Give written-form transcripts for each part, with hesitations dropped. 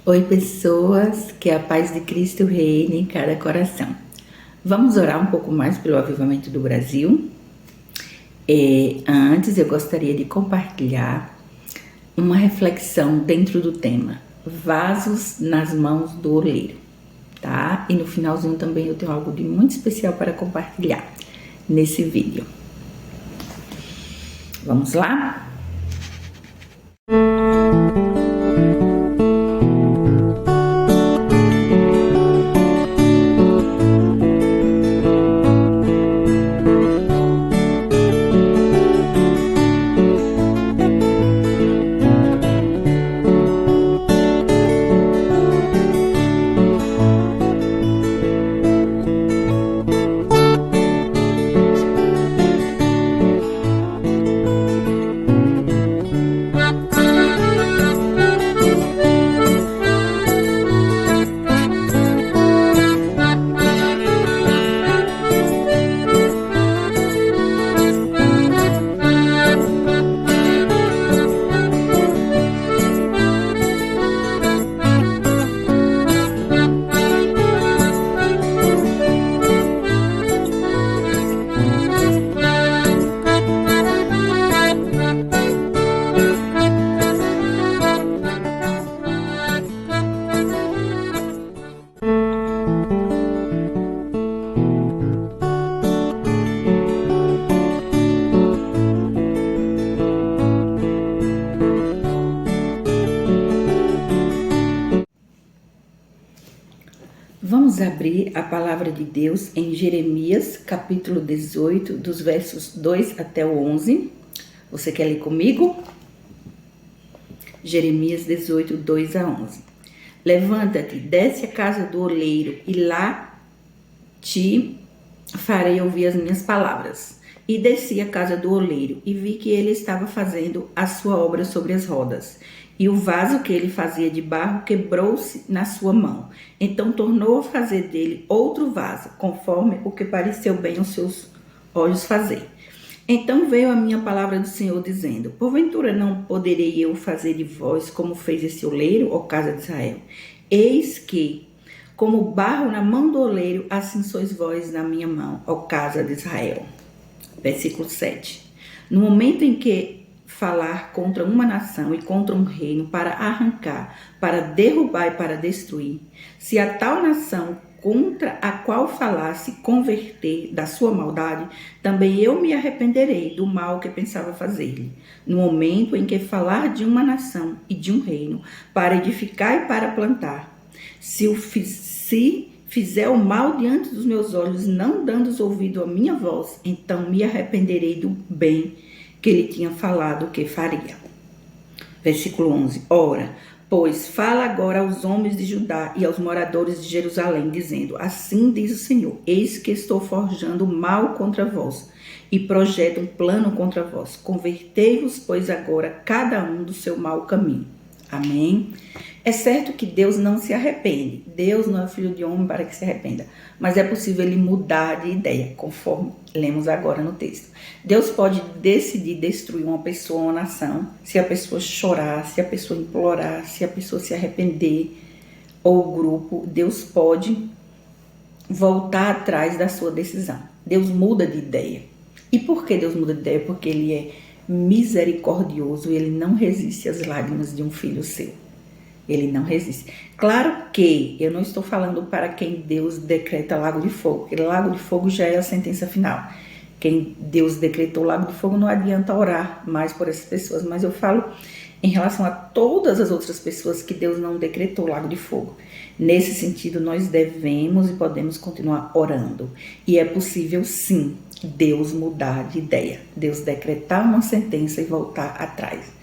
Oi, pessoas, que a paz de Cristo reine em cada coração. Vamos orar um pouco mais pelo avivamento do Brasil. Antes, eu gostaria de compartilhar uma reflexão dentro do tema Vasos nas mãos do oleiro, tá? E no finalzinho também eu tenho algo de muito especial para compartilhar nesse vídeo. Vamos lá? Vamos abrir a palavra de Deus em Jeremias, capítulo 18, dos versos 2 até o 11. Você quer ler comigo? Jeremias 18, 2 a 11. Levanta-te, desce à casa do oleiro, e lá te farei ouvir as minhas palavras. E desci à casa do oleiro, e vi que ele estava fazendo a sua obra sobre as rodas. E o vaso que ele fazia de barro quebrou-se na sua mão. Então tornou a fazer dele outro vaso, conforme o que pareceu bem aos seus olhos fazer. Então veio a minha palavra do Senhor, dizendo: porventura não poderei eu fazer de vós como fez esse oleiro, ó casa de Israel? Eis que, como barro na mão do oleiro, assim sois vós na minha mão, ó casa de Israel. Versículo 7. No momento em que falar contra uma nação e contra um reino para arrancar, para derrubar e para destruir, se a tal nação contra a qual falasse converter da sua maldade, também eu me arrependerei do mal que pensava fazer-lhe. No momento em que falar de uma nação e de um reino, para edificar e para plantar, se fizer o mal diante dos meus olhos, não dando ouvido à minha voz, então me arrependerei do bem que ele tinha falado que faria. Versículo 11. Ora, pois fala agora aos homens de Judá e aos moradores de Jerusalém, dizendo: assim diz o Senhor, eis que estou forjando mal contra vós e projeto um plano contra vós. Convertei-vos, pois, agora cada um do seu mau caminho. Amém? É certo que Deus não se arrepende. Deus não é filho de homem para que se arrependa. Mas é possível ele mudar de ideia, conforme lemos agora no texto. Deus pode decidir destruir uma pessoa ou uma nação, se a pessoa chorar, se a pessoa implorar, se a pessoa se arrepender, ou o grupo. Deus pode voltar atrás da sua decisão. Deus muda de ideia. E por que Deus muda de ideia? Porque ele é misericordioso e ele não resiste às lágrimas de um filho seu. Ele não resiste. Claro que eu não estou falando para quem Deus decreta lago de fogo, porque lago de fogo já é a sentença final. Quem Deus decretou lago de fogo, não adianta orar mais por essas pessoas, mas eu falo em relação a todas as outras pessoas que Deus não decretou lago de fogo. Nesse sentido, nós devemos e podemos continuar orando. E é possível, sim, Deus mudar de ideia, Deus decretar uma sentença e voltar atrás.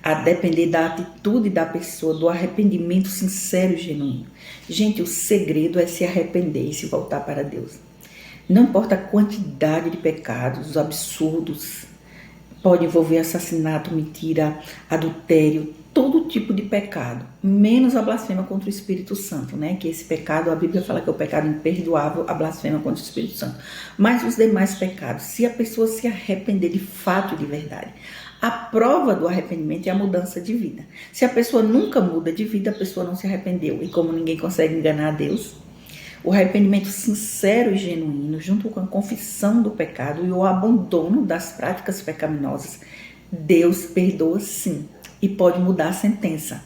A depender da atitude da pessoa, do arrependimento sincero e genuíno. Gente, o segredo é se arrepender e se voltar para Deus. Não importa a quantidade de pecados, os absurdos, pode envolver assassinato, mentira, adultério, todo tipo de pecado, menos a blasfêmia contra o Espírito Santo, né? Que esse pecado, a Bíblia fala que é o pecado imperdoável, a blasfêmia contra o Espírito Santo. Mas os demais pecados, se a pessoa se arrepender de fato e de verdade, A prova do arrependimento é a mudança de vida. Se a pessoa nunca muda de vida, a pessoa não se arrependeu. E como ninguém consegue enganar a Deus, o arrependimento sincero e genuíno, junto com a confissão do pecado e o abandono das práticas pecaminosas, Deus perdoa sim e pode mudar a sentença.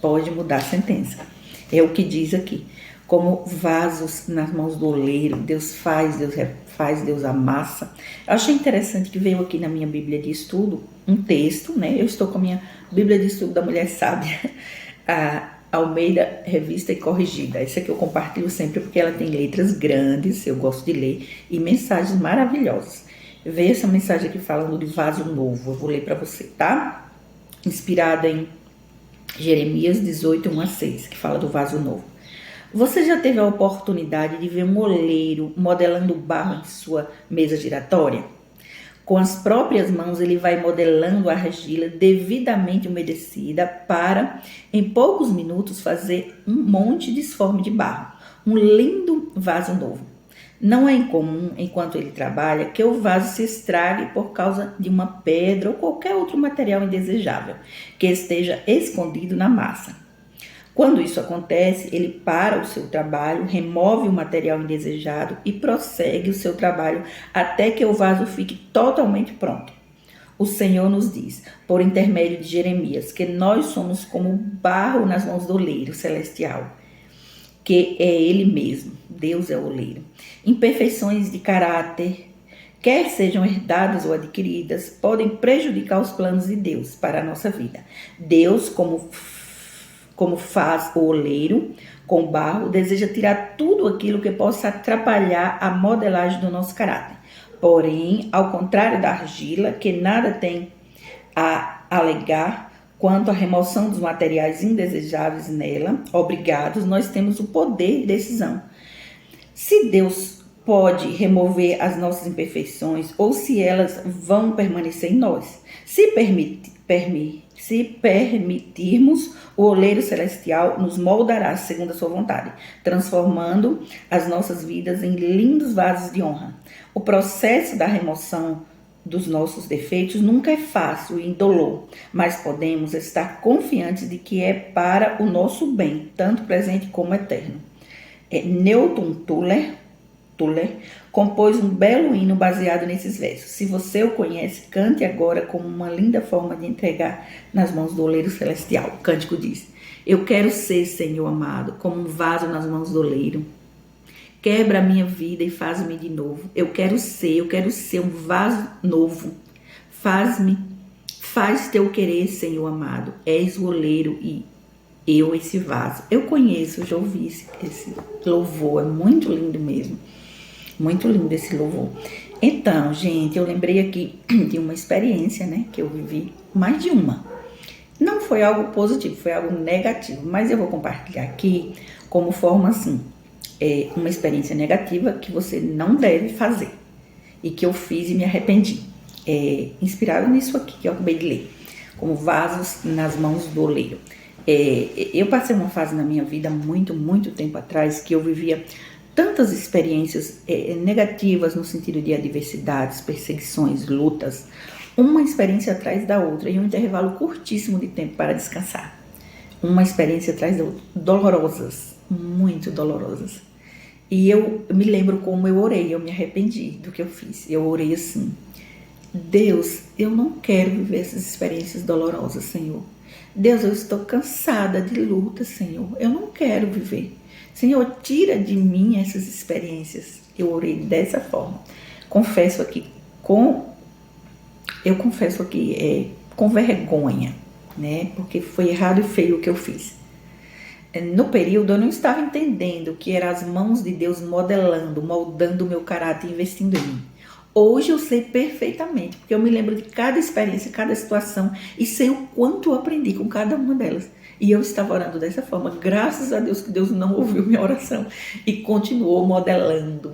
Pode mudar a sentença. É o que diz aqui. Como vasos nas mãos do oleiro, Deus faz, Deus refaz, Deus amassa. Eu achei interessante que veio aqui na minha Bíblia de Estudo um texto, né? Eu estou com a minha Bíblia de Estudo da Mulher Sábia, a Almeida Revista e Corrigida. Essa aqui eu compartilho sempre porque ela tem letras grandes, eu gosto de ler, e mensagens maravilhosas. Veio essa mensagem aqui falando de vaso novo, eu vou ler para você, tá? Inspirada em Jeremias 18, 1-6, que fala do vaso novo. Você já teve a oportunidade de ver um oleiro modelando barro em sua mesa giratória? Com as próprias mãos ele vai modelando a argila devidamente umedecida para, em poucos minutos, fazer um monte disforme de barro, um lindo vaso novo. Não é incomum, enquanto ele trabalha, que o vaso se estrague por causa de uma pedra ou qualquer outro material indesejável que esteja escondido na massa. Quando isso acontece, ele para o seu trabalho, remove o material indesejado e prossegue o seu trabalho até que o vaso fique totalmente pronto. O Senhor nos diz, por intermédio de Jeremias, que nós somos como barro nas mãos do oleiro celestial, que é Ele mesmo, Deus é o oleiro. Imperfeições de caráter, quer sejam herdadas ou adquiridas, podem prejudicar os planos de Deus para a nossa vida. Deus, como faz o oleiro com barro, deseja tirar tudo aquilo que possa atrapalhar a modelagem do nosso caráter. Porém, ao contrário da argila, que nada tem a alegar quanto à remoção dos materiais indesejáveis nela, obrigados, nós temos o poder de decisão. Se Deus pode remover as nossas imperfeições ou se elas vão permanecer em nós. Se permitirmos, o oleiro celestial nos moldará segundo a sua vontade, transformando as nossas vidas em lindos vasos de honra. O processo da remoção dos nossos defeitos nunca é fácil e indolor, mas podemos estar confiantes de que é para o nosso bem, tanto presente como eterno. Newton Tuller compôs um belo hino baseado nesses versos. Se você o conhece, cante agora como uma linda forma de entregar nas mãos do oleiro celestial. O cântico diz: eu quero ser, Senhor amado, como um vaso nas mãos do oleiro. Quebra a minha vida e faz-me de novo. Eu quero ser um vaso novo. Faz teu querer, Senhor amado. És o oleiro e eu esse vaso. Eu conheço, eu já ouvi esse louvor, é muito lindo mesmo. Muito lindo esse louvor. Então, gente, eu lembrei aqui de uma experiência, né, que eu vivi, mais de uma. Não foi algo positivo, foi algo negativo, mas eu vou compartilhar aqui como forma, assim, uma experiência negativa que você não deve fazer e que eu fiz e me arrependi. Inspirado nisso aqui que eu acabei de ler, como vasos nas mãos do oleiro. Eu passei uma fase na minha vida muito, muito tempo atrás que eu vivia tantas experiências negativas no sentido de adversidades, perseguições, lutas, uma experiência atrás da outra em um intervalo curtíssimo de tempo para descansar. Uma experiência atrás da outra, dolorosas, muito dolorosas. E eu me lembro como eu orei, eu me arrependi do que eu fiz. Eu orei assim: Deus, eu não quero viver essas experiências dolorosas, Senhor. Deus, eu estou cansada de luta, Senhor. Eu não quero viver. Senhor, tira de mim essas experiências. Eu orei dessa forma. Confesso aqui com vergonha, né? Porque foi errado e feio o que eu fiz. No período eu não estava entendendo que eram as mãos de Deus modelando, moldando o meu caráter, investindo em mim. Hoje eu sei perfeitamente, porque eu me lembro de cada experiência, cada situação e sei o quanto eu aprendi com cada uma delas. E eu estava orando dessa forma, graças a Deus que Deus não ouviu minha oração e continuou modelando.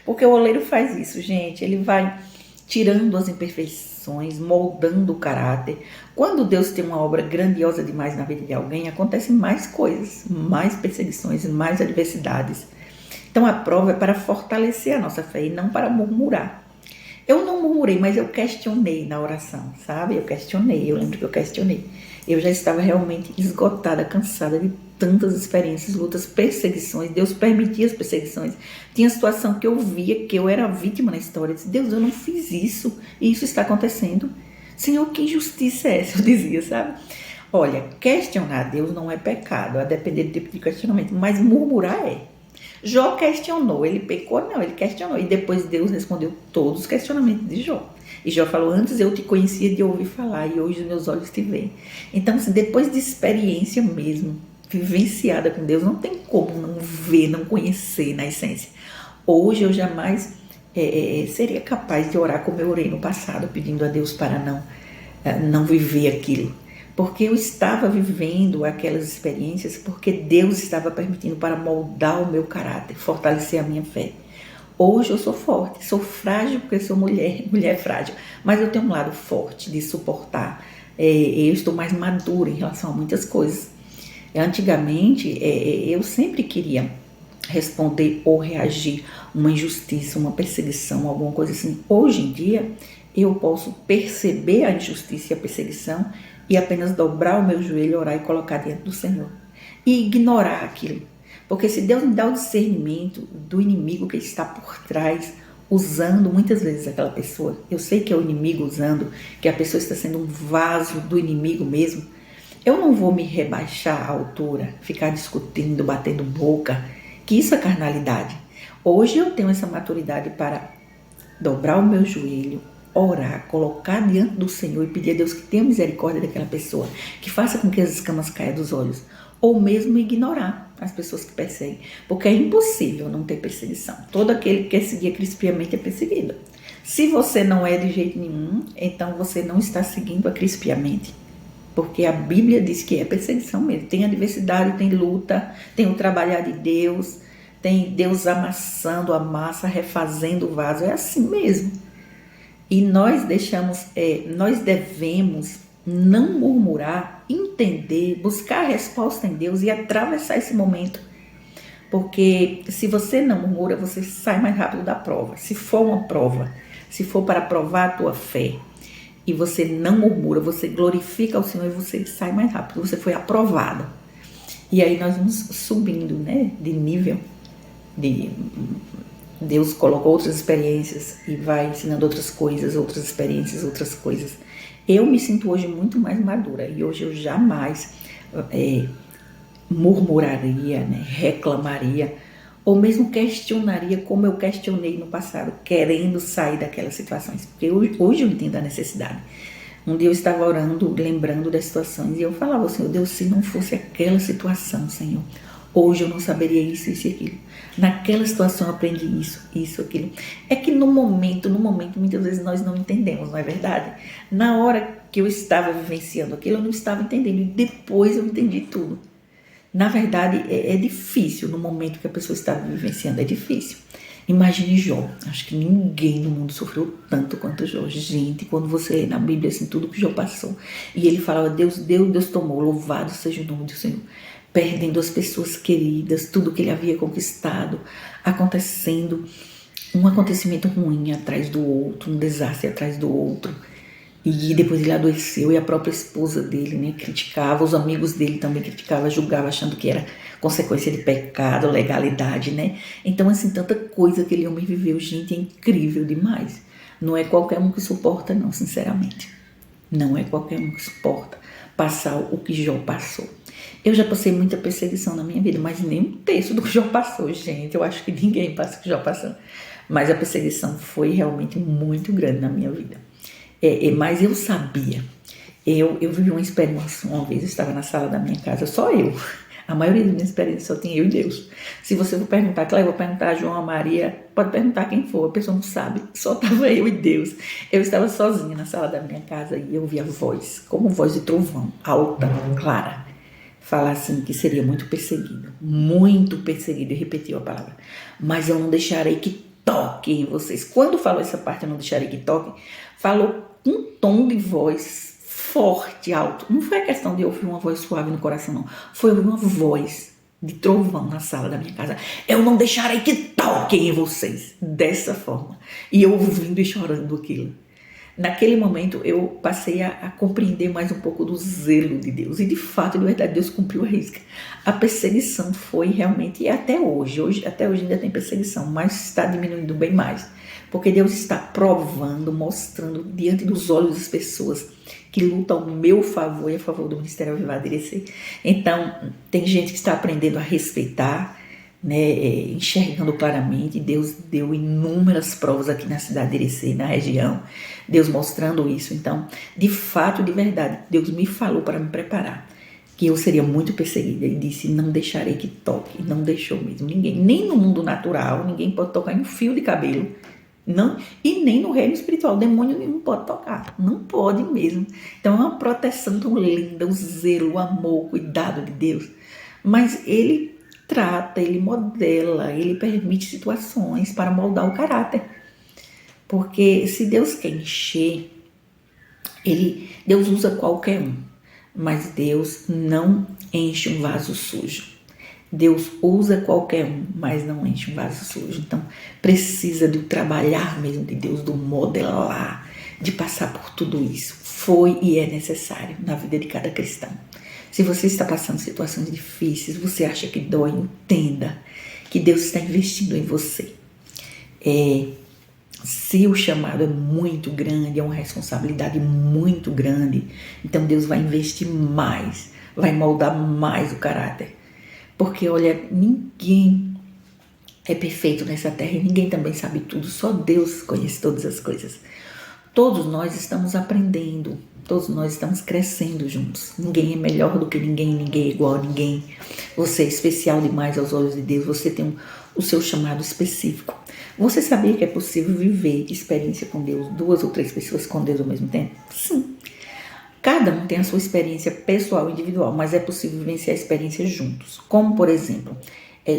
Porque o oleiro faz isso, gente, ele vai tirando as imperfeições, moldando o caráter. Quando Deus tem uma obra grandiosa demais na vida de alguém, acontecem mais coisas, mais perseguições, mais adversidades. Então a prova é para fortalecer a nossa fé e não para murmurar. Eu não murmurei, mas eu questionei na oração, sabe? Eu lembro que eu questionei. Eu já estava realmente esgotada, cansada de tantas experiências, lutas, perseguições. Deus permitia as perseguições. Tinha situação que eu via que eu era vítima na história. Eu disse, Deus, eu não fiz isso e isso está acontecendo. Senhor, que injustiça é essa? Eu dizia, sabe? Olha, questionar Deus não é pecado, a depender do tipo de questionamento, mas murmurar é. Jó questionou, ele pecou? Não, ele questionou. E depois Deus respondeu todos os questionamentos de Jó. E Jó falou, antes eu te conhecia de ouvir falar e hoje os meus olhos te veem. Então, assim, depois de experiência mesmo, vivenciada com Deus, não tem como não ver, não conhecer na essência. Hoje eu jamais seria capaz de orar como eu orei no passado, pedindo a Deus para não viver aquilo. Porque eu estava vivendo aquelas experiências porque Deus estava permitindo para moldar o meu caráter, fortalecer a minha fé. Hoje eu sou forte, sou frágil porque sou mulher, mulher frágil, mas eu tenho um lado forte de suportar. Eu estou mais madura em relação a muitas coisas. Antigamente, eu sempre queria responder ou reagir a uma injustiça, uma perseguição, alguma coisa assim. Hoje em dia, eu posso perceber a injustiça e a perseguição e apenas dobrar o meu joelho, orar e colocar diante do Senhor. E ignorar aquilo. Porque se Deus me dá o discernimento do inimigo que está por trás, usando muitas vezes aquela pessoa, eu sei que é o inimigo usando, que a pessoa está sendo um vaso do inimigo mesmo, eu não vou me rebaixar à altura, ficar discutindo, batendo boca, que isso é carnalidade. Hoje eu tenho essa maturidade para dobrar o meu joelho, orar, colocar diante do Senhor e pedir a Deus que tenha misericórdia daquela pessoa, que faça com que as escamas caiam dos olhos, ou mesmo ignorar as pessoas que perseguem, porque é impossível não ter perseguição. Todo aquele que quer seguir a Cristo piamente é perseguido. Se você não é de jeito nenhum, então você não está seguindo a Cristo piamente, porque a Bíblia diz que é perseguição mesmo. Tem adversidade, tem luta, tem o trabalhar de Deus, tem Deus amassando a massa, refazendo o vaso, é assim mesmo. E nós devemos não murmurar, entender, buscar a resposta em Deus e atravessar esse momento. Porque se você não murmura, você sai mais rápido da prova. Se for uma prova, se for para provar a tua fé, e você não murmura, você glorifica ao Senhor e você sai mais rápido, você foi aprovado. E aí nós vamos subindo, né, de nível. Deus colocou outras experiências e vai ensinando outras coisas, outras experiências, outras coisas. Eu me sinto hoje muito mais madura e hoje eu jamais murmuraria, né, reclamaria, ou mesmo questionaria como eu questionei no passado, querendo sair daquelas situações. Porque hoje eu entendo a necessidade. Um dia eu estava orando, lembrando das situações, e eu falava, Senhor, Deus, se não fosse aquela situação, Senhor, hoje eu não saberia isso e aquilo. Naquela situação eu aprendi isso, aquilo. É que no momento, muitas vezes nós não entendemos, não é verdade? Na hora que eu estava vivenciando aquilo, eu não estava entendendo, e depois eu entendi tudo. Na verdade, é difícil no momento que a pessoa está vivenciando, é difícil. Imagine Jó, acho que ninguém no mundo sofreu tanto quanto Jó. Gente, quando você lê na Bíblia assim, tudo que Jó passou, e ele falava, Deus tomou, louvado seja o nome do Senhor, perdendo as pessoas queridas, tudo que ele havia conquistado, acontecendo, um acontecimento ruim atrás do outro, um desastre atrás do outro. E depois ele adoeceu e a própria esposa dele, né, criticava, os amigos dele também criticavam, julgavam, achando que era consequência de pecado, legalidade, né? Então, assim, tanta coisa que aquele homem viveu, gente, é incrível demais. Não é qualquer um que suporta, não, sinceramente. Não é qualquer um que suporta passar o que Jó passou. Eu já passei muita perseguição na minha vida, mas nem um terço do que Jó passou, gente. Eu acho que ninguém passa o que Jó passou. Mas a perseguição foi realmente muito grande na minha vida. Mas eu sabia. Eu vivi uma experiência uma vez, eu estava na sala da minha casa, só eu. A maioria das minhas experiências só tinha eu e Deus. Se você for perguntar, claro, eu vou perguntar a João, a Maria, pode perguntar quem for, a pessoa não sabe, só estava eu e Deus. Eu estava sozinha na sala da minha casa e eu ouvia a voz, como voz de trovão, alta, clara, falar assim que seria muito perseguido, e repetiu a palavra. Mas eu não deixarei que toque em vocês. Quando falou essa parte, eu não deixarei que toque, falou um tom de voz forte, alto. Não foi a questão de eu ouvir uma voz suave no coração, não. Foi uma voz de trovão na sala da minha casa. Eu não deixarei que toquem em vocês, dessa forma. E eu ouvindo e chorando aquilo. Naquele momento eu passei a compreender mais um pouco do zelo de Deus. E de fato, de verdade, Deus cumpriu a risca. A perseguição foi realmente, e até hoje ainda tem perseguição, mas está diminuindo bem mais. Porque Deus está provando, mostrando diante dos olhos das pessoas que lutam ao meu favor e a favor do Ministério Avivado Irecê. Então, tem gente que está aprendendo a respeitar, né, enxergando claramente. Deus deu inúmeras provas aqui na cidade de Irecê, na região, Deus mostrando isso. Então, de fato, de verdade, Deus me falou para me preparar, que eu seria muito perseguida. Ele disse, não deixarei que toque. Não deixou mesmo ninguém, nem no mundo natural, ninguém pode tocar em um fio de cabelo, não, e nem no reino espiritual, demônio nenhum pode tocar, não pode mesmo. Então é uma proteção tão linda, o zelo, o amor, o cuidado de Deus. Mas ele trata, ele modela, ele permite situações para moldar o caráter. Porque se Deus quer encher, Deus usa qualquer um, mas Deus não enche um vaso sujo. Deus usa qualquer um, mas não enche um vaso sujo. Então, precisa do trabalhar mesmo de Deus, do modelar, de passar por tudo isso. Foi e é necessário na vida de cada cristão. Se você está passando situações difíceis, você acha que dói, entenda que Deus está investindo em você. Se o chamado é muito grande, é uma responsabilidade muito grande, então Deus vai investir mais, vai moldar mais o caráter. Porque, olha, ninguém é perfeito nessa terra e ninguém também sabe tudo. Só Deus conhece todas as coisas. Todos nós estamos aprendendo, todos nós estamos crescendo juntos. Ninguém é melhor do que ninguém, ninguém é igual a ninguém. Você é especial demais aos olhos de Deus, você tem o seu chamado específico. Você sabia que é possível viver experiência com Deus, 2 ou 3 pessoas com Deus ao mesmo tempo? Sim. Cada um tem a sua experiência pessoal e individual, mas é possível vivenciar a experiência juntos. Como, por exemplo,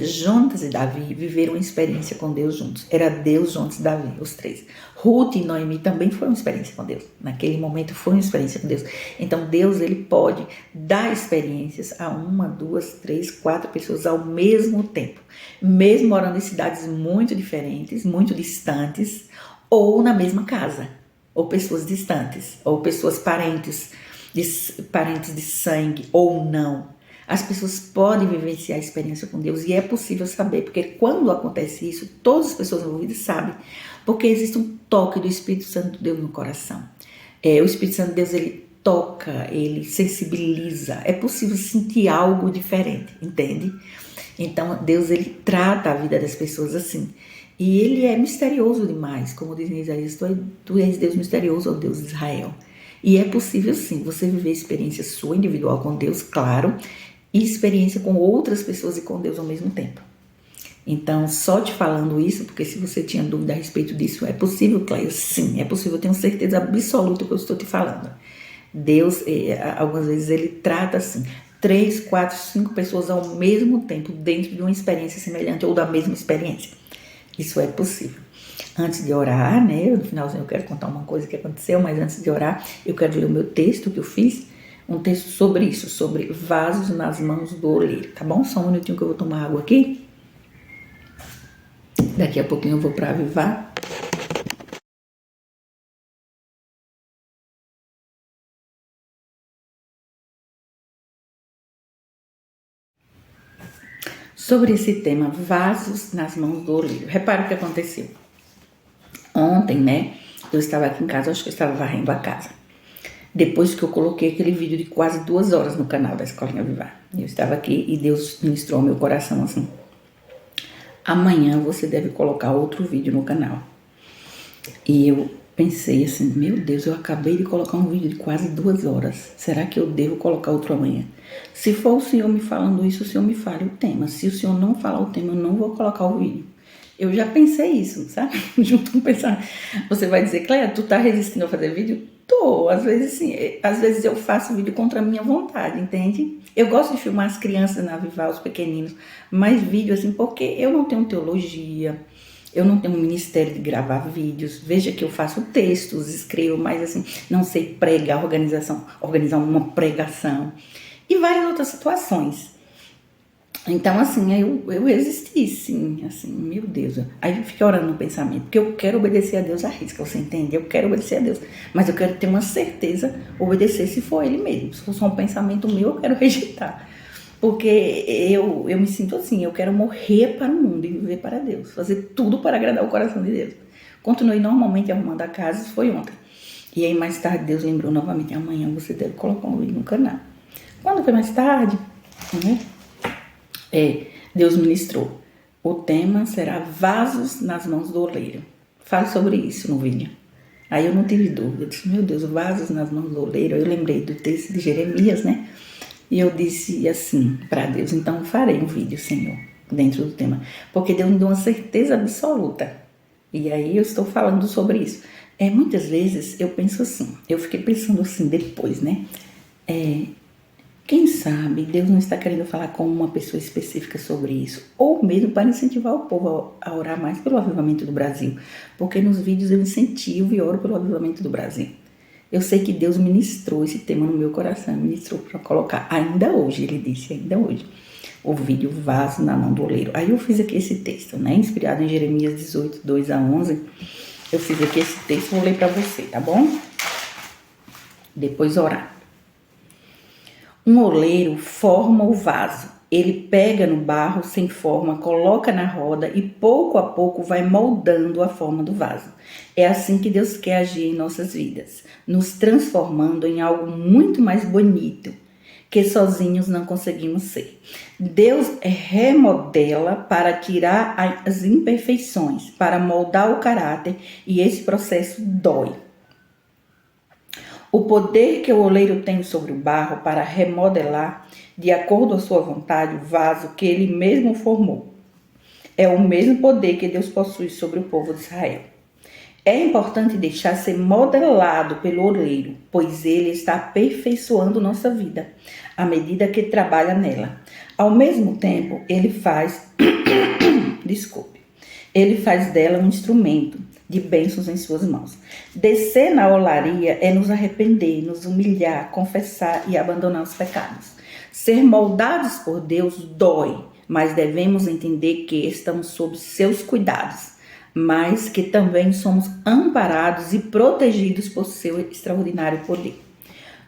Jonatas e Davi viveram uma experiência com Deus juntos. Era Deus, Jonatas e Davi, os 3. Ruth e Noemi também foi uma experiência com Deus. Naquele momento foi uma experiência com Deus. Então Deus, ele pode dar experiências a 1, 2, 3, 4 pessoas ao mesmo tempo. Mesmo morando em cidades muito diferentes, muito distantes, ou na mesma casa. Ou pessoas distantes, ou pessoas parentes de sangue, ou não. As pessoas podem vivenciar a experiência com Deus e é possível saber, porque quando acontece isso, todas as pessoas envolvidas sabem, porque existe um toque do Espírito Santo de Deus no coração. O Espírito Santo de Deus, ele toca, ele sensibiliza, é possível sentir algo diferente, entende? Então, Deus, ele trata a vida das pessoas assim. E ele é misterioso demais, como diz em Isaías, tu és Deus misterioso, ó Deus de Israel. E é possível sim, você viver experiência sua individual com Deus, claro, e experiência com outras pessoas e com Deus ao mesmo tempo. Então, só te falando isso, porque se você tinha dúvida a respeito disso, é possível, Cleio? Sim, é possível, eu tenho certeza absoluta que eu estou te falando. Deus, algumas vezes, ele trata assim, 3, 4, 5 pessoas ao mesmo tempo dentro de uma experiência semelhante ou da mesma experiência. Isso é possível. Antes de orar, né, no finalzinho eu quero contar uma coisa que aconteceu, mas antes de orar, eu quero ler o meu texto que eu fiz, um texto sobre isso, sobre vasos nas mãos do oleiro, tá bom? Só um minutinho que eu vou tomar água aqui. Daqui a pouquinho eu vou para avivar. Sobre esse tema, vasos nas mãos do oleiro. Repara o que aconteceu. Ontem, né, eu estava aqui em casa, acho que eu estava varrendo a casa. Depois que eu coloquei aquele vídeo de quase 2 horas no canal da Escolinha Avivar. Eu estava aqui e Deus ministrou ao meu coração assim. Amanhã você deve colocar outro vídeo no canal. E eu pensei assim, meu Deus, eu acabei de colocar um vídeo de quase 2 horas. Será que eu devo colocar outro amanhã? Se for o Senhor me falando isso, o Senhor me fale o tema. Se o Senhor não falar o tema, eu não vou colocar o vídeo. Eu já pensei isso, sabe? Junto com pensar. Você vai dizer, Cléia, tu tá resistindo a fazer vídeo? Tô, às vezes sim. Às vezes eu faço vídeo contra a minha vontade, entende? Eu gosto de filmar as crianças na Avivar, os pequeninos, mas vídeo assim, porque eu não tenho teologia, eu não tenho um ministério de gravar vídeos. Veja que eu faço textos, escrevo, mas assim, não sei pregar, organizar uma pregação e várias outras situações. Então, assim, eu resisti, sim, assim, meu Deus. Aí eu fiquei orando no pensamento, porque eu quero obedecer a Deus à risca, você entende? Eu quero obedecer a Deus, mas eu quero ter uma certeza, obedecer se for Ele mesmo. Se for só um pensamento meu, eu quero rejeitar. Porque eu me sinto assim, eu quero morrer para o mundo e viver para Deus, fazer tudo para agradar o coração de Deus. Continuei normalmente arrumando a casa, isso foi ontem. E aí mais tarde Deus lembrou novamente, amanhã você deve colocar um vídeo no canal. Quando foi mais tarde, né? Deus ministrou. O tema será vasos nas mãos do oleiro. Fale sobre isso no vídeo. Aí eu não tive dúvida. Eu disse, meu Deus, vasos nas mãos do oleiro. Eu lembrei do texto de Jeremias, né? E eu disse assim para Deus, então farei um vídeo, Senhor, dentro do tema. Porque Deus me deu uma certeza absoluta. E aí eu estou falando sobre isso. Muitas vezes eu penso assim, eu fiquei pensando assim depois, né? Quem sabe Deus não está querendo falar com uma pessoa específica sobre isso, ou mesmo para incentivar o povo a orar mais pelo avivamento do Brasil, porque nos vídeos eu incentivo e oro pelo avivamento do Brasil. Eu sei que Deus ministrou esse tema no meu coração, ministrou para colocar, ainda hoje, ele disse, ainda hoje, o vídeo vaso na mão do oleiro. Aí eu fiz aqui esse texto, né, inspirado em Jeremias 18, 2-11, eu fiz aqui esse texto, vou ler para você, tá bom? Depois orar. Um oleiro forma o vaso. Ele pega no barro sem forma, coloca na roda e pouco a pouco vai moldando a forma do vaso. É assim que Deus quer agir em nossas vidas, nos transformando em algo muito mais bonito, que sozinhos não conseguimos ser. Deus remodela para tirar as imperfeições, para moldar o caráter, e esse processo dói. O poder que o oleiro tem sobre o barro para remodelar, de acordo com a sua vontade, o vaso que ele mesmo formou. É o mesmo poder que Deus possui sobre o povo de Israel. É importante deixar ser modelado pelo oleiro, pois ele está aperfeiçoando nossa vida, à medida que trabalha nela. Ao mesmo tempo, ele faz dela um instrumento de bênçãos em suas mãos. Descer na olaria é nos arrepender, nos humilhar, confessar e abandonar os pecados. Ser moldados por Deus dói, mas devemos entender que estamos sob seus cuidados, mas que também somos amparados e protegidos por seu extraordinário poder.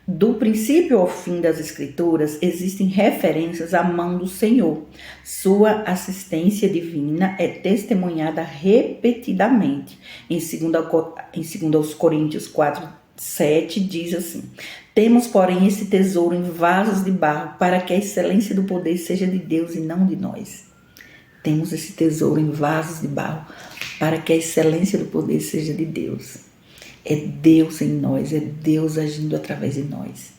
Do princípio ao fim das Escrituras, existem referências à mão do Senhor. Sua assistência divina é testemunhada repetidamente. Em 2 Coríntios 4:7 diz assim: temos, porém, esse tesouro em vasos de barro, para que a excelência do poder seja de Deus e não de nós. Temos esse tesouro em vasos de barro, para que a excelência do poder seja de Deus. É Deus em nós, é Deus agindo através de nós.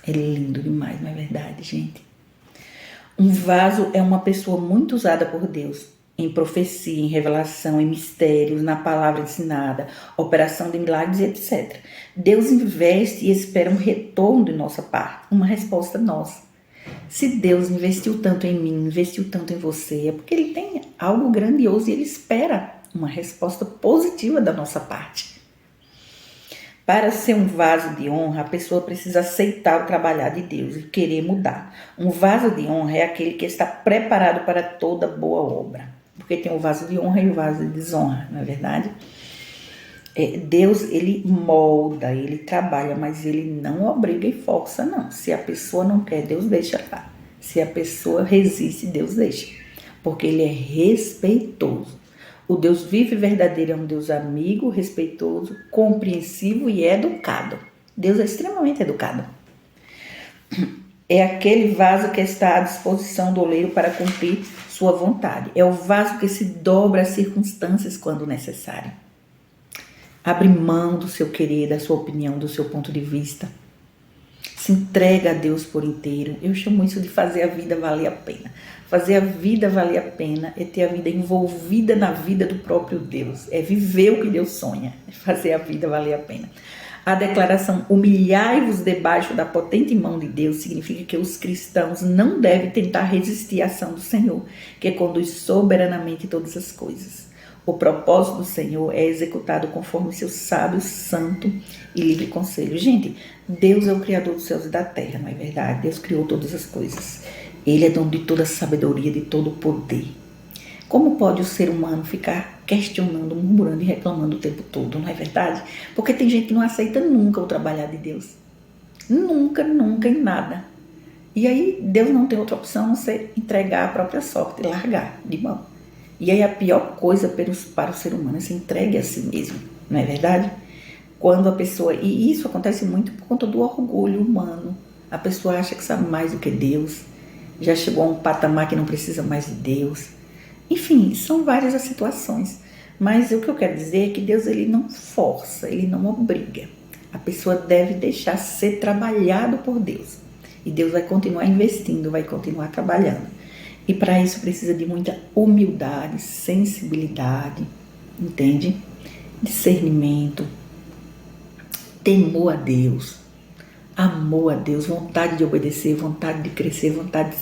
É lindo demais, não é verdade, gente? Um vaso é uma pessoa muito usada por Deus em profecia, em revelação, em mistérios, na palavra ensinada, operação de milagres, etc. Deus investe e espera um retorno de nossa parte, uma resposta nossa. Se Deus investiu tanto em mim, investiu tanto em você, é porque Ele tem algo grandioso e Ele espera uma resposta positiva da nossa parte. Para ser um vaso de honra, a pessoa precisa aceitar o trabalhar de Deus e querer mudar. Um vaso de honra é aquele que está preparado para toda boa obra. Porque tem o vaso de honra e o vaso de desonra, não é verdade? Deus, ele molda, ele trabalha, mas ele não obriga e força, não. Se a pessoa não quer, Deus deixa lá. Se a pessoa resiste, Deus deixa. Porque ele é respeitoso. O Deus vivo e verdadeiro é um Deus amigo, respeitoso, compreensivo e educado. Deus é extremamente educado. É aquele vaso que está à disposição do oleiro para cumprir sua vontade. É o vaso que se dobra às circunstâncias quando necessário. Abre mão do seu querer, da sua opinião, do seu ponto de vista. Se entrega a Deus por inteiro. Eu chamo isso de fazer a vida valer a pena. Fazer a vida valer a pena é ter a vida envolvida na vida do próprio Deus. É viver o que Deus sonha. É fazer a vida valer a pena. A declaração humilhai-vos debaixo da potente mão de Deus significa que os cristãos não devem tentar resistir à ação do Senhor, que conduz soberanamente todas as coisas. O propósito do Senhor é executado conforme seu sábio, santo e livre conselho. Gente, Deus é o Criador dos céus e da terra, não é verdade? Deus criou todas as coisas. Ele é dono de toda a sabedoria, de todo o poder. Como pode o ser humano ficar questionando, murmurando e reclamando o tempo todo, não é verdade? Porque tem gente que não aceita nunca o trabalhar de Deus. Nunca, nunca, em nada. E aí Deus não tem outra opção a não ser entregar a própria sorte, largar de mão. E aí a pior coisa para o ser humano é se entregue a si mesmo, não é verdade? Quando a pessoa, e isso acontece muito por conta do orgulho humano, a pessoa acha que sabe mais do que Deus, já chegou a um patamar que não precisa mais de Deus. Enfim, são várias as situações. Mas o que eu quero dizer é que Deus ele não força, ele não obriga. A pessoa deve deixar ser trabalhado por Deus. E Deus vai continuar investindo, vai continuar trabalhando. E para isso precisa de muita humildade, sensibilidade, entende? Discernimento, temor a Deus, amor a Deus, vontade de obedecer, vontade de crescer, vontade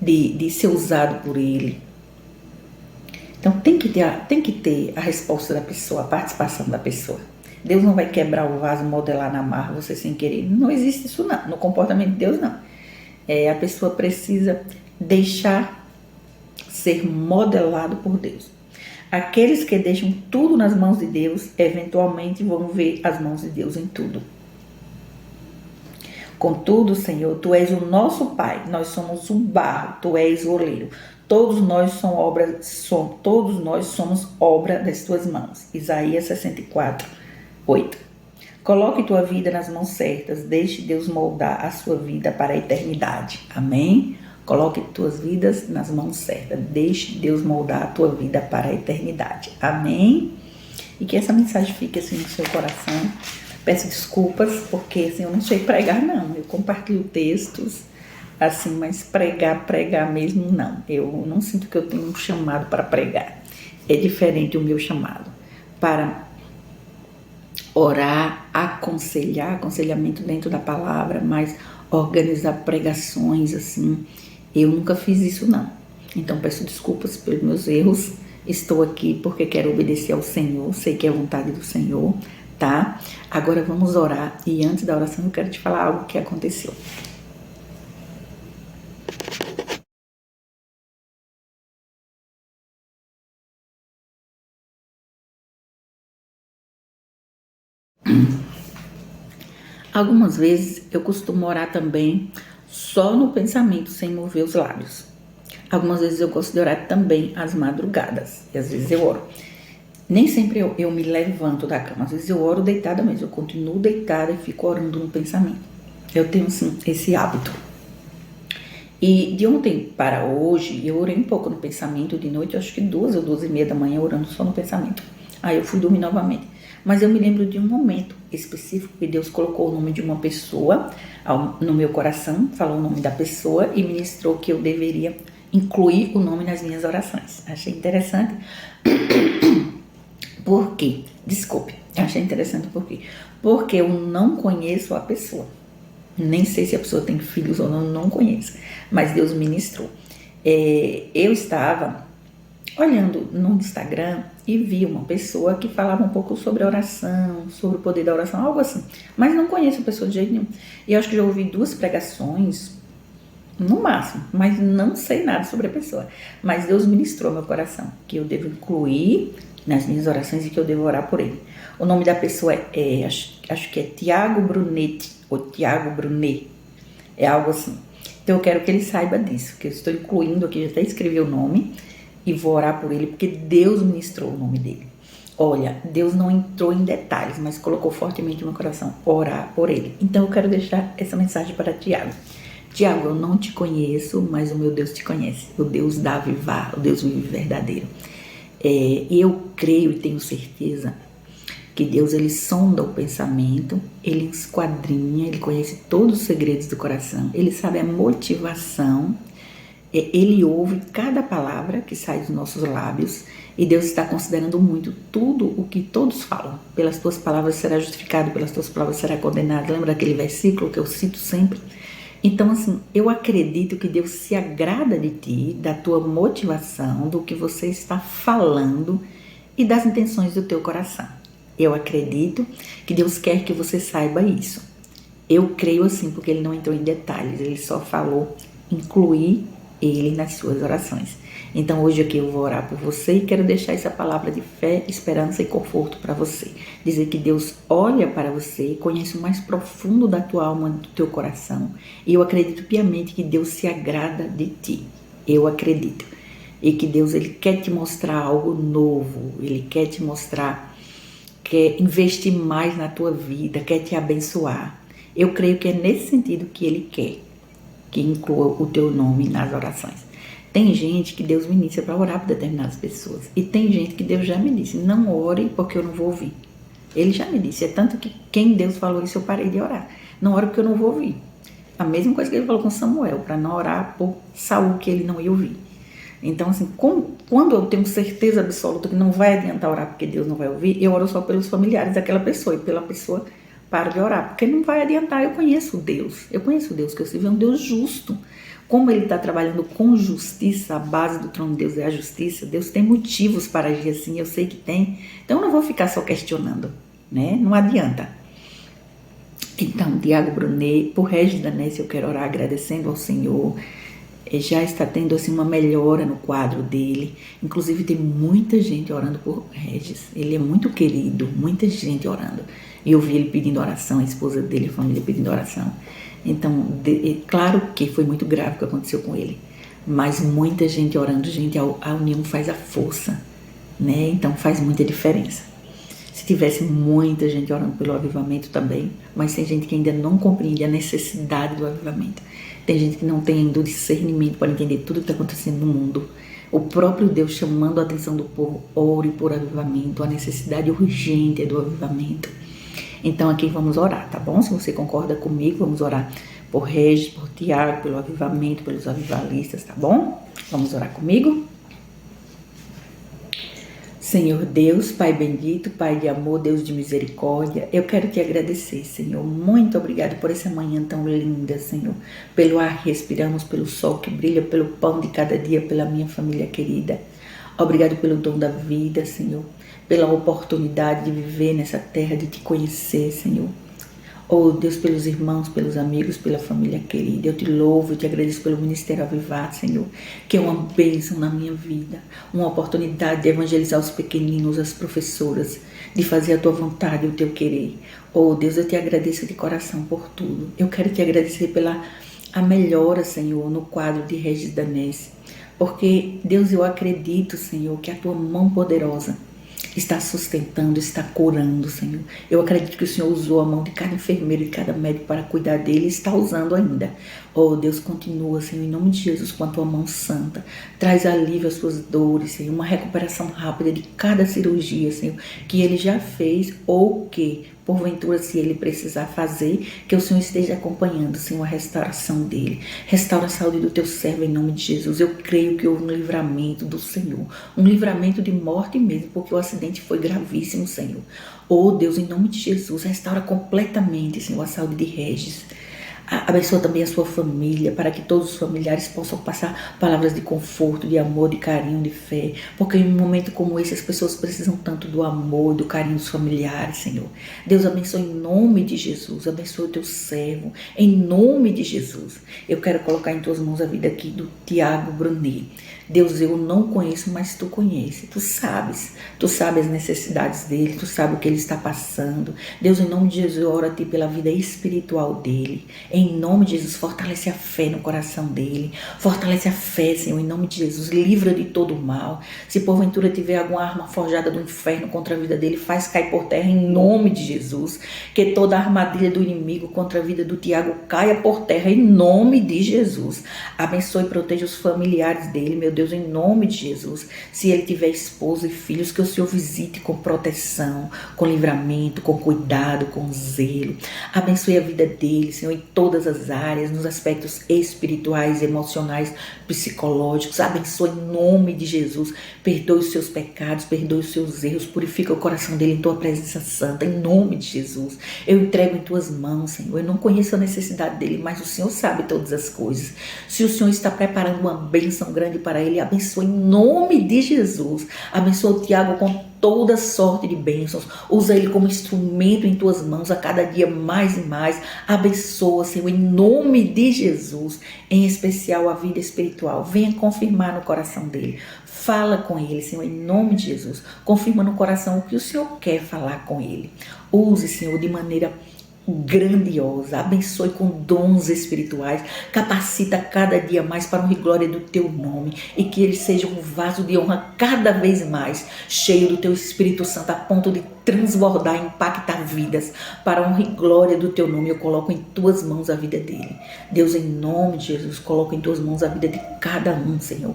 de ser usado por Ele. Então tem que ter a resposta da pessoa, a participação da pessoa. Deus não vai quebrar o vaso, modelar na marra, você sem querer. Não existe isso não, no comportamento de Deus não. A pessoa precisa deixar ser modelado por Deus. Aqueles que deixam tudo nas mãos de Deus, eventualmente vão ver as mãos de Deus em tudo. Contudo, Senhor, Tu és o nosso Pai, nós somos o barro, Tu és o oleiro. Todos nós somos obra das Tuas mãos. Isaías 64, 8. Coloque tua vida nas mãos certas, deixe Deus moldar a sua vida para a eternidade. Amém? Coloque tuas vidas nas mãos certas, deixe Deus moldar a tua vida para a eternidade. Amém? E que essa mensagem fique assim no seu coração. Peço desculpas, porque assim, eu não sei pregar não, eu compartilho textos, assim, mas pregar mesmo não. Eu não sinto que eu tenho um chamado para pregar. É diferente o meu chamado para orar, aconselhamento dentro da palavra, mas organizar pregações, assim, eu nunca fiz isso não. Então peço desculpas pelos meus erros, estou aqui porque quero obedecer ao Senhor, sei que é a vontade do Senhor, tá? Agora vamos orar, e antes da oração eu quero te falar algo que aconteceu. Algumas vezes eu costumo orar também só no pensamento, sem mover os lábios. Algumas vezes eu gosto de orar também às madrugadas, e às vezes eu oro. Nem sempre eu me levanto da cama, às vezes eu oro deitada mesmo, eu continuo deitada e fico orando no pensamento. Eu tenho assim, esse hábito. E de ontem para hoje, eu orei um pouco no pensamento, de noite, acho que 2 ou 2:30 da manhã, orando só no pensamento. Aí eu fui dormir novamente. Mas eu me lembro de um momento específico que Deus colocou o nome de uma pessoa no meu coração, falou o nome da pessoa e ministrou que eu deveria incluir o nome nas minhas orações. Achei interessante. Por quê? Desculpe, achei interessante por quê? Porque eu não conheço a pessoa. Nem sei se a pessoa tem filhos ou não conheço. Mas Deus ministrou. Eu estava olhando no Instagram e vi uma pessoa que falava um pouco sobre oração, sobre o poder da oração, algo assim. Mas não conheço a pessoa de jeito nenhum. E eu acho que já ouvi 2 pregações, no máximo, mas não sei nada sobre a pessoa. Mas Deus ministrou meu coração, que eu devo incluir nas minhas orações e que eu devo orar por ele. O nome da pessoa acho que é Tiago Brunetti, ou Tiago Brunet, é algo assim. Então eu quero que ele saiba disso, que eu estou incluindo aqui, já até escrevi o nome, e vou orar por ele, porque Deus ministrou o nome dele. Olha, Deus não entrou em detalhes, mas colocou fortemente no meu coração, orar por ele. Então eu quero deixar essa mensagem para Tiago. Tiago, eu não te conheço, mas o meu Deus te conhece. O Deus da vivar, o Deus vive verdadeiro. Eu creio e tenho certeza que Deus, ele sonda o pensamento, ele esquadrinha, ele conhece todos os segredos do coração, ele sabe a motivação, ele ouve cada palavra que sai dos nossos lábios, e Deus está considerando muito tudo o que todos falam. Pelas tuas palavras será justificado, pelas tuas palavras será condenado. Lembra daquele versículo que eu cito sempre? Então, assim, eu acredito que Deus se agrada de ti, da tua motivação, do que você está falando e das intenções do teu coração. Eu acredito que Deus quer que você saiba isso. Eu creio assim, porque ele não entrou em detalhes, ele só falou incluir ele nas suas orações. Então hoje aqui eu vou orar por você e quero deixar essa palavra de fé, esperança e conforto para você. Dizer que Deus olha para você, conhece o mais profundo da tua alma, do teu coração. E eu acredito piamente que Deus se agrada de ti. Eu acredito. E que Deus, ele quer te mostrar algo novo. Ele quer te mostrar, quer investir mais na tua vida, quer te abençoar. Eu creio que é nesse sentido que ele quer que inclua o teu nome nas orações. Tem gente que Deus me inicia para orar por determinadas pessoas. E tem gente que Deus já me disse, não ore porque eu não vou ouvir. Ele já me disse, é tanto que quem Deus falou isso eu parei de orar. Não ore porque eu não vou ouvir. A mesma coisa que ele falou com Samuel, para não orar por Saul que ele não ia ouvir. Então assim, quando eu tenho certeza absoluta que não vai adiantar orar porque Deus não vai ouvir, eu oro só pelos familiares daquela pessoa e pela pessoa paro de orar, porque não vai adiantar. Eu conheço Deus que eu sirvo, é um Deus justo. Como ele está trabalhando com justiça, a base do trono de Deus é a justiça, Deus tem motivos para agir assim, eu sei que tem. Então eu não vou ficar só questionando, né? Não adianta. Então, Tiago Brunet, por Regis Danese, eu quero orar agradecendo ao Senhor. Já está tendo assim uma melhora no quadro dele. Inclusive tem muita gente orando por Regis. Ele é muito querido, muita gente orando. E eu vi ele pedindo oração, a esposa dele, a família pedindo oração. Então, claro que foi muito grave o que aconteceu com ele, mas muita gente orando, gente, a união faz a força, né? Então faz muita diferença. Se tivesse muita gente orando pelo avivamento também, mas tem gente que ainda não compreende a necessidade do avivamento. Tem gente que não tem ainda o discernimento para entender tudo que está acontecendo no mundo. O próprio Deus chamando a atenção do povo, ore por avivamento, a necessidade urgente do avivamento. Então aqui vamos orar, tá bom? Se você concorda comigo, vamos orar por Regis, por Tiago, pelo avivamento, pelos avivalistas, tá bom? Vamos orar comigo? Senhor Deus, Pai bendito, Pai de amor, Deus de misericórdia, eu quero te agradecer, Senhor. Muito obrigado por essa manhã tão linda, Senhor. Pelo ar que respiramos, pelo sol que brilha, pelo pão de cada dia, pela minha família querida. Obrigado pelo dom da vida, Senhor. Pela oportunidade de viver nessa terra, de te conhecer, Senhor. Oh Deus, pelos irmãos, pelos amigos, pela família querida, eu te louvo e te agradeço pelo Ministério Avivado, Senhor, que é uma bênção na minha vida, uma oportunidade de evangelizar os pequeninos, as professoras, de fazer a tua vontade e o teu querer. Oh Deus, eu te agradeço de coração por tudo. Eu quero te agradecer pela a melhora, Senhor, no quadro de Regis Danese, porque Deus, eu acredito, Senhor, que a tua mão poderosa está sustentando, está curando, Senhor. Eu acredito que o Senhor usou a mão de cada enfermeiro e cada médico para cuidar dele e está usando ainda. Oh, Deus, continua, Senhor, em nome de Jesus, com a tua mão santa. Traz alívio às suas dores, Senhor, uma recuperação rápida de cada cirurgia, Senhor, que ele já fez ou que, porventura, se ele precisar fazer, que o Senhor esteja acompanhando, Senhor, a restauração dele. Restaura a saúde do teu servo em nome de Jesus. Eu creio que houve um livramento do Senhor, um livramento de morte mesmo, porque o acidente foi gravíssimo, Senhor. Oh, Deus, em nome de Jesus, restaura completamente, Senhor, a saúde de Regis. Abençoa também a sua família, para que todos os familiares possam passar palavras de conforto, de amor, de carinho, de fé. Porque em um momento como esse, as pessoas precisam tanto do amor, do carinho dos familiares, Senhor. Deus abençoe em nome de Jesus. Abençoe o teu servo, em nome de Jesus. Eu quero colocar em tuas mãos a vida aqui do Tiago Brunet. Deus, eu não conheço, mas tu conheces. Tu sabes as necessidades dele, tu sabes o que ele está passando. Deus, em nome de Jesus, eu oro a ti pela vida espiritual dele. Em nome de Jesus, fortalece a fé no coração dele. Fortalece a fé, Senhor, em nome de Jesus. Livra de todo o mal. Se porventura tiver alguma arma forjada do inferno contra a vida dele, faz cair por terra em nome de Jesus. Que toda a armadilha do inimigo contra a vida do Tiago caia por terra em nome de Jesus. Abençoe e proteja os familiares dele, meu Deus, em nome de Jesus. Se ele tiver esposa e filhos, que o Senhor visite com proteção, com livramento, com cuidado, com zelo. Abençoe a vida dele, Senhor, em todas as áreas, nos aspectos espirituais, emocionais, psicológicos. Abençoe em nome de Jesus. Perdoe os seus pecados, perdoe os seus erros, purifica o coração dele em tua presença santa, em nome de Jesus. Eu entrego em tuas mãos, Senhor. Eu não conheço a necessidade dele, mas o Senhor sabe todas as coisas. Se o Senhor está preparando uma bênção grande para ele, abençoe em nome de Jesus. Abençoe o Tiago com toda sorte de bênçãos. Usa ele como instrumento em tuas mãos a cada dia mais e mais. Abençoa, Senhor, em nome de Jesus, em especial a vida espiritual. Venha confirmar no coração dele. Fala com ele, Senhor, em nome de Jesus. Confirma no coração o que o Senhor quer falar com ele. Use, Senhor, de maneira grandiosa, abençoe com dons espirituais, capacita cada dia mais para a honra e glória do teu nome, e que ele seja um vaso de honra cada vez mais, cheio do teu Espírito Santo, a ponto de transbordar, impactar vidas, para a honra e glória do teu nome. Eu coloco em tuas mãos a vida dele. Deus, em nome de Jesus, coloco em tuas mãos a vida de cada um, Senhor,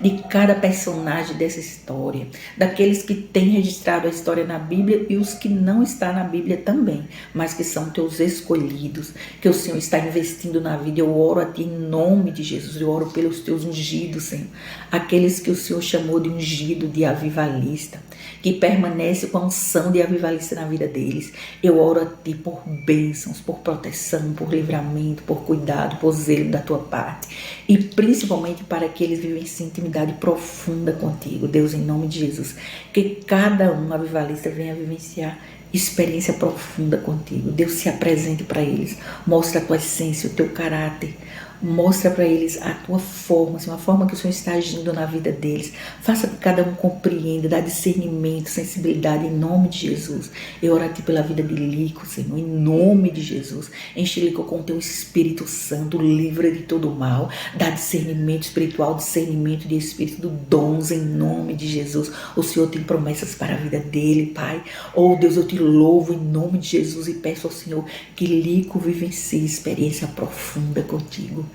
de cada personagem dessa história, daqueles que têm registrado a história na Bíblia e os que não estão na Bíblia também, mas que são teus escolhidos, que o Senhor está investindo na vida. Eu oro a ti em nome de Jesus, eu oro pelos teus ungidos, Senhor, aqueles que o Senhor chamou de ungido, de avivalista, que permanece com a unção de avivalista na vida deles. Eu oro a ti por bênçãos, por proteção, por livramento, por cuidado, por zelo da tua parte, e principalmente para que eles vivenciem intimidade profunda contigo. Deus, em nome de Jesus, que cada um avivalista venha vivenciar experiência profunda contigo. Deus, se apresente para eles, mostra a tua essência, o teu caráter, mostra para eles a tua forma, assim, uma forma que o Senhor está agindo na vida deles. Faça que cada um compreenda, dá discernimento, sensibilidade, em nome de Jesus. Eu oro a ti pela vida de Lico, Senhor, em nome de Jesus. Enche Lico com o teu Espírito Santo, livra de todo o mal, dá discernimento espiritual, discernimento de espírito, dons, em nome de Jesus. O Senhor tem promessas para a vida dele, Pai. Oh Deus, eu te louvo em nome de Jesus e peço ao Senhor que Lico vivencie experiência profunda contigo,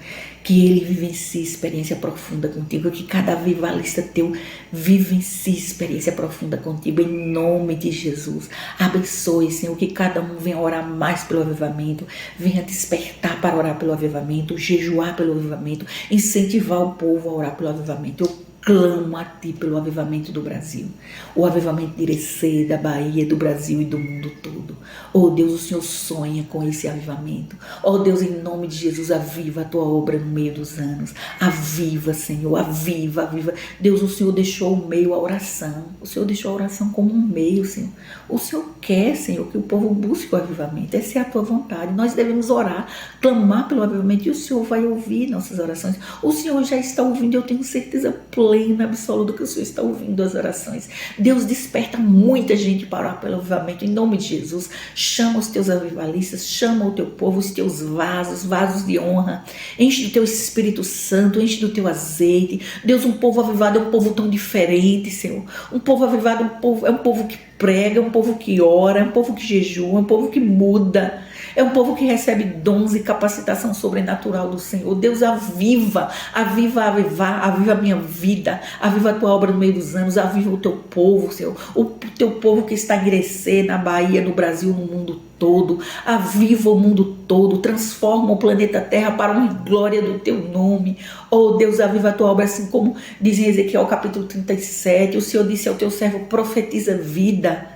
que ele vivencie experiência profunda contigo, que cada avivalista teu vivencie experiência profunda contigo, em nome de Jesus. Abençoe, Senhor, que cada um venha orar mais pelo avivamento, venha despertar para orar pelo avivamento, jejuar pelo avivamento, incentivar o povo a orar pelo avivamento. Eu clamo a ti pelo avivamento do Brasil, o avivamento de Irecê, da Bahia, do Brasil e do mundo todo. Oh Deus, o Senhor sonha com esse avivamento. Oh Deus, em nome de Jesus, aviva a tua obra no meio dos anos. Aviva, Senhor, aviva, aviva. Deus, o Senhor deixou o meio a oração. O Senhor deixou a oração como um meio, Senhor. O Senhor quer, Senhor, que o povo busque o avivamento. Essa é a tua vontade. Nós devemos orar, clamar pelo avivamento, e o Senhor vai ouvir nossas orações. O Senhor já está ouvindo, eu tenho certeza plena, absoluta, que o Senhor está ouvindo as orações. Deus, desperta muita gente para orar pelo avivamento, em nome de Jesus. Chama os teus avivalistas, chama o teu povo, os teus vasos, vasos de honra. Enche do teu Espírito Santo, enche do teu azeite. Deus, um povo avivado é um povo tão diferente, Senhor. Um povo avivado é um povo que prega, é um povo que ora, é um povo que jejua, é um povo que muda. É um povo que recebe dons e capacitação sobrenatural do Senhor. Deus, aviva a minha vida, aviva a tua obra no meio dos anos, aviva o teu povo, Senhor. O teu povo que está em Irecê, na Bahia, no Brasil, no mundo todo. Aviva o mundo todo, transforma o planeta Terra para uma glória do teu nome. Oh Deus, aviva a tua obra, assim como diz em Ezequiel capítulo 37, o Senhor disse ao teu servo: profetiza vida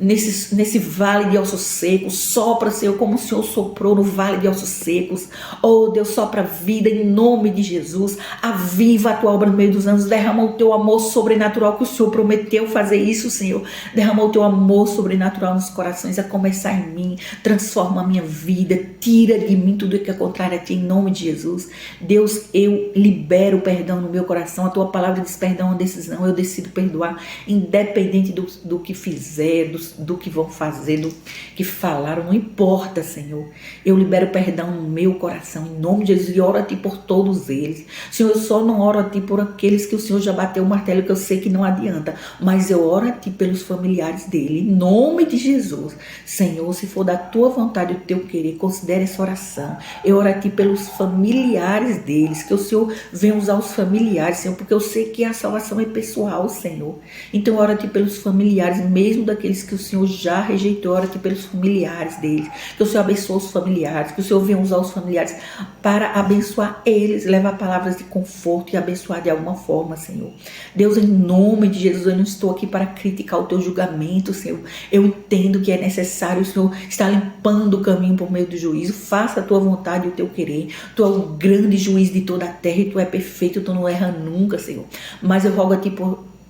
nesse vale de ossos secos. Sopra, Senhor, como o Senhor soprou no vale de ossos secos. Oh Deus, sopra vida em nome de Jesus. Aviva a tua obra no meio dos anos. Derrama o teu amor sobrenatural, que o Senhor prometeu fazer isso, Senhor. Derrama o teu amor sobrenatural nos corações, a começar em mim. Transforma a minha vida, tira de mim tudo que é contrário a ti, em nome de Jesus. Deus, eu libero o perdão no meu coração. A tua palavra diz: perdão é uma decisão. Eu decido perdoar, independente do que fizer, do que vão fazer, do que falaram, não importa, Senhor. Eu libero perdão no meu coração, em nome de Jesus, e oro a ti por todos eles. Senhor, eu só não oro a ti por aqueles que o Senhor já bateu o martelo, que eu sei que não adianta, mas eu oro a ti pelos familiares dele, em nome de Jesus. Senhor, se for da tua vontade, o teu querer, considere essa oração. Eu oro a ti pelos familiares deles, que o Senhor venha usar os familiares, Senhor, porque eu sei que a salvação é pessoal, Senhor. Então eu oro a ti pelos familiares, mesmo daqueles que o Senhor já rejeitou. Ora aqui pelos familiares deles, que o Senhor abençoe os familiares, que o Senhor venha usar os familiares para abençoar eles, levar palavras de conforto e abençoar de alguma forma, Senhor. Deus, em nome de Jesus, eu não estou aqui para criticar o teu julgamento, Senhor. Eu entendo que é necessário o Senhor estar limpando o caminho por meio do juízo. Faça a tua vontade e o teu querer. Tu é o grande juiz de toda a terra e tu é perfeito, tu não erra nunca, Senhor. Mas eu rogo a ti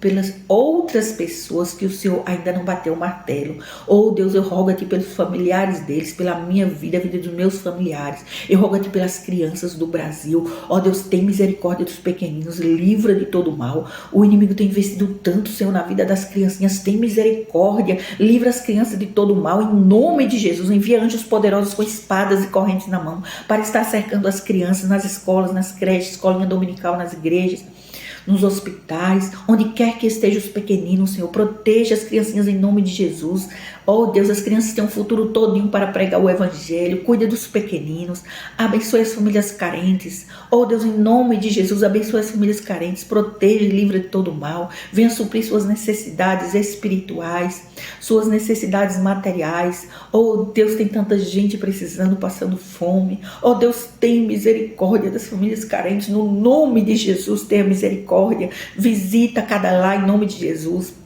pelas outras pessoas que o Senhor ainda não bateu o martelo. Oh Deus, eu rogo a Ti pelos familiares deles, pela minha vida, a vida dos meus familiares. Eu rogo a Ti pelas crianças do Brasil. Oh Deus, tem misericórdia dos pequeninos, livra de todo mal. O inimigo tem investido tanto, Senhor, na vida das criancinhas. Tem misericórdia, livra as crianças de todo mal. Em nome de Jesus, envia anjos poderosos com espadas e correntes na mão para estar cercando as crianças nas escolas, nas creches, escolinha dominical, nas igrejas, nos hospitais, onde quer que estejam os pequeninos, Senhor, proteja as criancinhas em nome de Jesus. Oh Deus, as crianças têm um futuro todinho para pregar o evangelho, cuida dos pequeninos, abençoe as famílias carentes. Oh Deus, em nome de Jesus, abençoe as famílias carentes, proteja e livra de todo mal, venha suprir suas necessidades espirituais, suas necessidades materiais. Oh Deus, tem tanta gente precisando, passando fome. Oh Deus, tem misericórdia das famílias carentes, no nome de Jesus, tenha misericórdia, visita cada lar em nome de Jesus.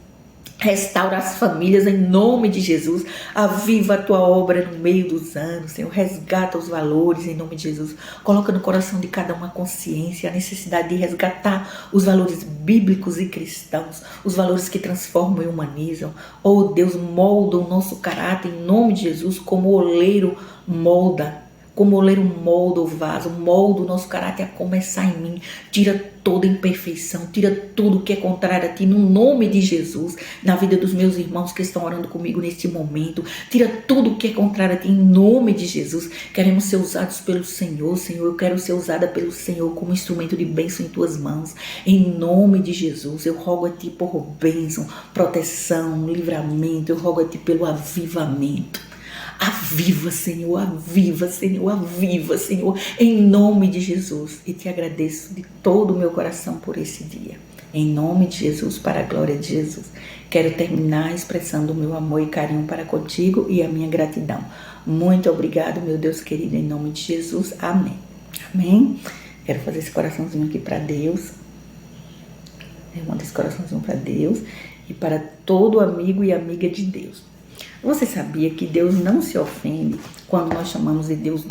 Restaura as famílias em nome de Jesus. Aviva a tua obra no meio dos anos, Senhor. Resgata os valores em nome de Jesus. Coloca no coração de cada um a consciência, a necessidade de resgatar os valores bíblicos e cristãos, os valores que transformam e humanizam. Oh Deus, molda o nosso caráter em nome de Jesus, como o oleiro molda. Como o oleiro molda o vaso, molda o nosso caráter a começar em mim. Tira toda imperfeição, tira tudo que é contrário a Ti, no nome de Jesus, na vida dos meus irmãos que estão orando comigo neste momento. Tira tudo que é contrário a Ti, em nome de Jesus. Queremos ser usados pelo Senhor, Senhor. Eu quero ser usada pelo Senhor como instrumento de bênção em Tuas mãos. Em nome de Jesus, eu rogo a Ti por bênção, proteção, livramento. Eu rogo a Ti pelo avivamento. Aviva, Senhor, aviva, Senhor, aviva, Senhor, em nome de Jesus. E Te agradeço de todo o meu coração por esse dia. Em nome de Jesus, para a glória de Jesus. Quero terminar expressando o meu amor e carinho para contigo e a minha gratidão. Muito obrigado, meu Deus querido, em nome de Jesus. Amém. Amém. Quero fazer esse coraçãozinho aqui para Deus. Eu mando esse coraçãozinho para Deus e para todo amigo e amiga de Deus. Você sabia que Deus não se ofende quando nós chamamos de Deus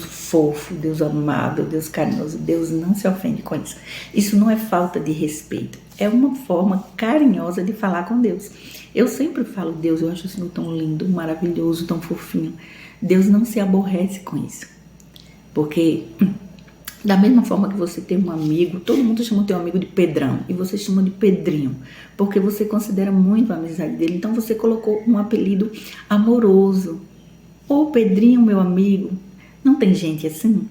fofo, Deus amável, Deus carinhoso? Deus não se ofende com isso. Isso não é falta de respeito, é uma forma carinhosa de falar com Deus. Eu sempre falo Deus, eu acho isso tão lindo, maravilhoso, tão fofinho. Deus não se aborrece com isso, porque da mesma forma que você tem um amigo, todo mundo chama o teu amigo de Pedrão, e você chama de Pedrinho, porque você considera muito a amizade dele, então você colocou um apelido amoroso. Ô Pedrinho, meu amigo. Não tem gente assim?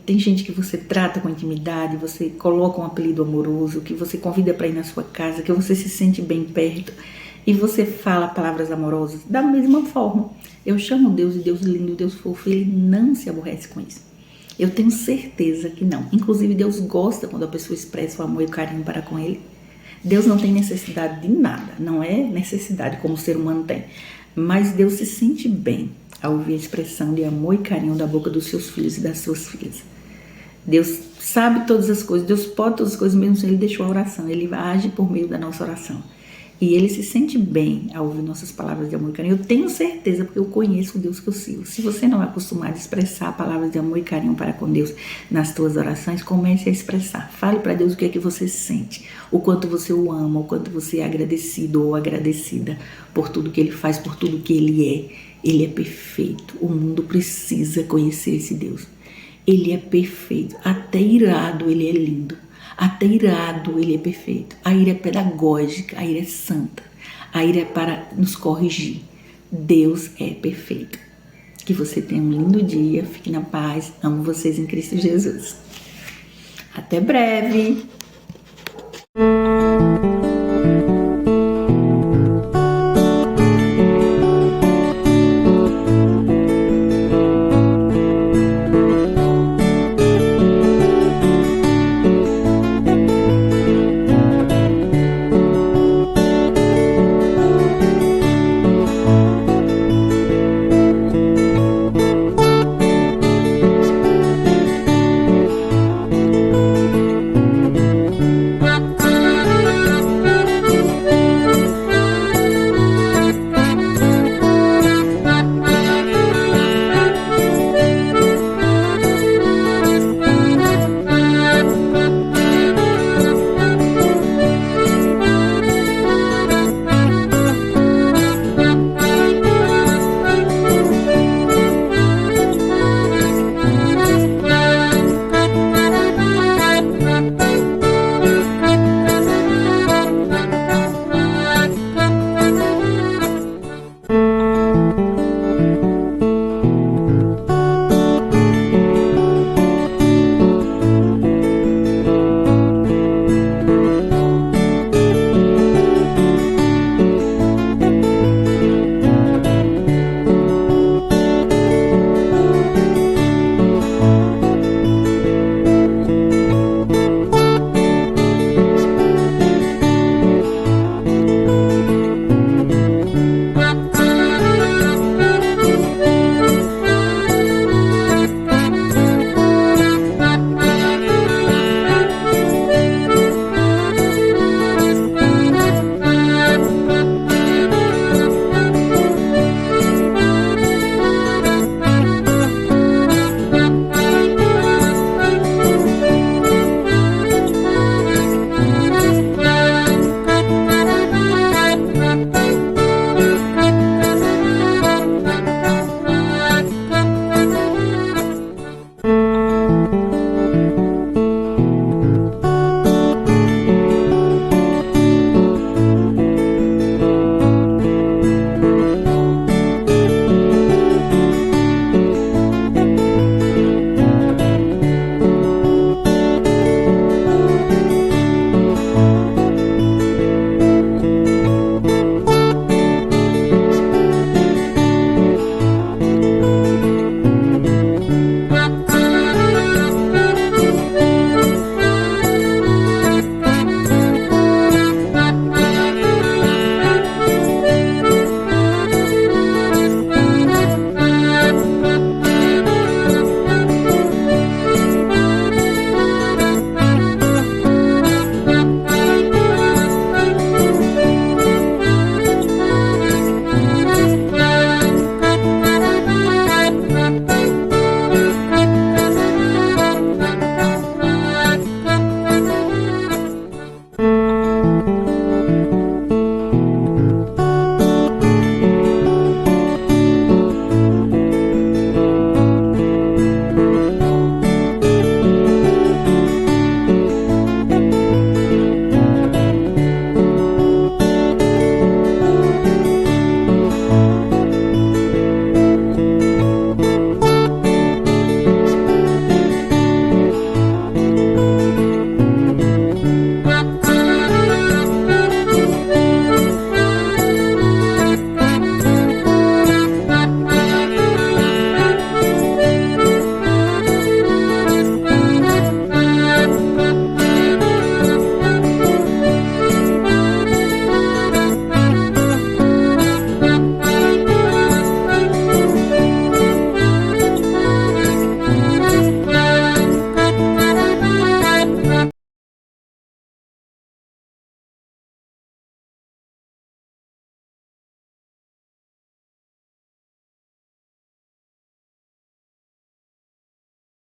Tem gente que você trata com intimidade, você coloca um apelido amoroso, que você convida para ir na sua casa, que você se sente bem perto, e você fala palavras amorosas. Da mesma forma, eu chamo Deus de Deus lindo, Deus fofo, ele não se aborrece com isso. Eu tenho certeza que não. Inclusive, Deus gosta quando a pessoa expressa o amor e o carinho para com Ele. Deus não tem necessidade de nada. Não é necessidade como o ser humano tem. Mas Deus se sente bem ao ouvir a expressão de amor e carinho da boca dos seus filhos e das suas filhas. Deus sabe todas as coisas. Deus pode todas as coisas, mesmo se Ele deixou a oração. Ele age por meio da nossa oração. E Ele se sente bem ao ouvir nossas palavras de amor e carinho. Eu tenho certeza, porque eu conheço o Deus que eu sigo. Se você não é acostumado a expressar palavras de amor e carinho para com Deus nas suas orações, comece a expressar. Fale para Deus o que é que você sente, o quanto você o ama, o quanto você é agradecido ou agradecida por tudo que Ele faz, por tudo que Ele é. Ele é perfeito. O mundo precisa conhecer esse Deus. Ele é perfeito. Até irado, Ele é lindo. Até irado, Ele é perfeito. A ira é pedagógica, a ira é santa. A ira é para nos corrigir. Deus é perfeito. Que você tenha um lindo dia, fique na paz. Amo vocês em Cristo Jesus. Até breve!